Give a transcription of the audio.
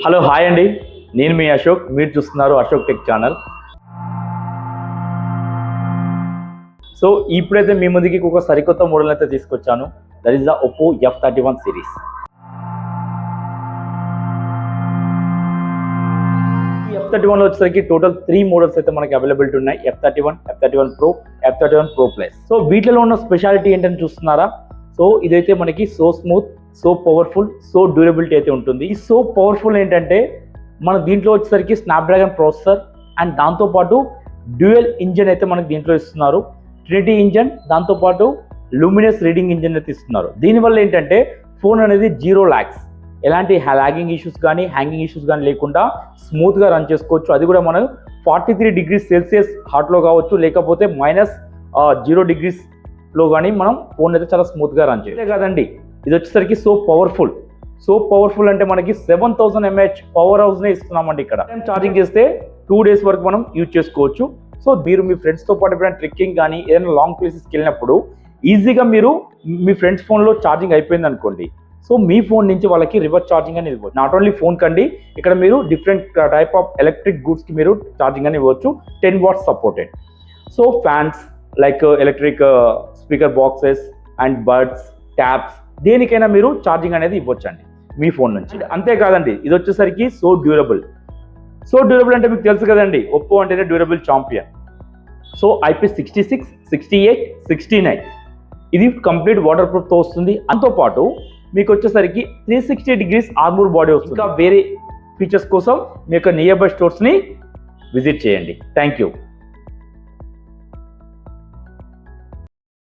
Hello hi అండి, నేను మీ అశోక్. మీరు చూస్తున్నారు అశోక్ టెక్ ఛానల్. సో ఇప్పుడైతే మీ ముందుకి ఒక సరికొత్త మోడల్ అయితే తీసుకొచ్చాను. That is the Oppo F31 series. ఈ F31 లో వచ్చేసరికి టోటల్ 3 మోడల్స్ అయితే మనకి అవైలబిలిటీ ఉన్నాయి. F31, F31 Pro, F31 Pro Plus. So వీటిలో ఉన్న స్పెషాలిటీ ఏంటని చూస్తున్నారా? సో ఇదైతే మనకి so smooth, so powerful, so durability అయితే ఉంటుంది. ఈ సో పవర్ఫుల్ ఏంటంటే మన దీంట్లో వచ్చేసరికి స్నాప్డ్రాగన్ ప్రాసెసర్ అండ్ దాంతోపాటు డ్యూయల్ ఇంజన్ అయితే మనకి దీంట్లో ఇస్తున్నారు. ట్రినిటీ ఇంజన్, దాంతోపాటు లూమినస్ రీడింగ్ ఇంజన్ అయితే ఇస్తున్నారు. దీనివల్ల ఏంటంటే ఫోన్ అనేది 0 లాగ్స్, ఎలాంటి లాగింగ్ ఇష్యూస్ కానీ హ్యాంగింగ్ ఇష్యూస్ కానీ లేకుండా స్మూత్గా రన్ చేసుకోవచ్చు. అది కూడా మనం 43 డిగ్రీస్ సెల్సియస్ హాట్లో కావచ్చు, లేకపోతే -0 కానీ మనం ఫోన్ అయితే చాలా స్మూత్గా రన్ చేయొచ్చు. అంతే కాదండి, ఇది వచ్చేసరికి సో పవర్ఫుల్ అంటే మనకి 7000 mAh పవర్ హౌస్నే ఇస్తున్నామండి. ఇక్కడ ఛార్జింగ్ చేస్తే 2 days వరకు మనం యూజ్ చేసుకోవచ్చు. సో మీరు మీ ఫ్రెండ్స్తో పాటు ఎప్పుడైనా ట్రెక్కింగ్ కానీ ఏదైనా లాంగ్ ప్లేసెస్కి వెళ్ళినప్పుడు ఈజీగా మీరు మీ ఫ్రెండ్స్ ఫోన్లో ఛార్జింగ్ అయిపోయింది అనుకోండి, సో మీ ఫోన్ నుంచి వాళ్ళకి రివర్స్ ఛార్జింగ్ అని ఇవ్వచ్చు. నాట్ ఓన్లీ ఫోన్ కండి, ఇక్కడ మీరు డిఫరెంట్ టైప్ ఆఫ్ ఎలక్ట్రిక్ గూడ్స్కి మీరు ఛార్జింగ్ అని ఇవ్వచ్చు. 10 watts supported. So fans, like electric speaker boxes and buds, tabs, దేనికైనా మీరు ఛార్జింగ్ అనేది ఇవ్వచ్చండి మీ ఫోన్ నుంచి. అంతేకాదండి, ఇది వచ్చేసరికి సో డ్యూరబుల్ అంటే మీకు తెలుసు కదండి, ఒప్పో అంటేనే డ్యూరబుల్ ఛాంపియన్. సో IP66, 68, 69 ఇది కంప్లీట్ వాటర్ ప్రూఫ్తో వస్తుంది. అంతోపాటు మీకు వచ్చేసరికి 360 degrees ఆర్మూర్ బాడీ వస్తుంది. ఇంకా వేరే ఫీచర్స్ కోసం మీ యొక్క నియర్ బై స్టోర్స్ని విజిట్ చేయండి. Thank you.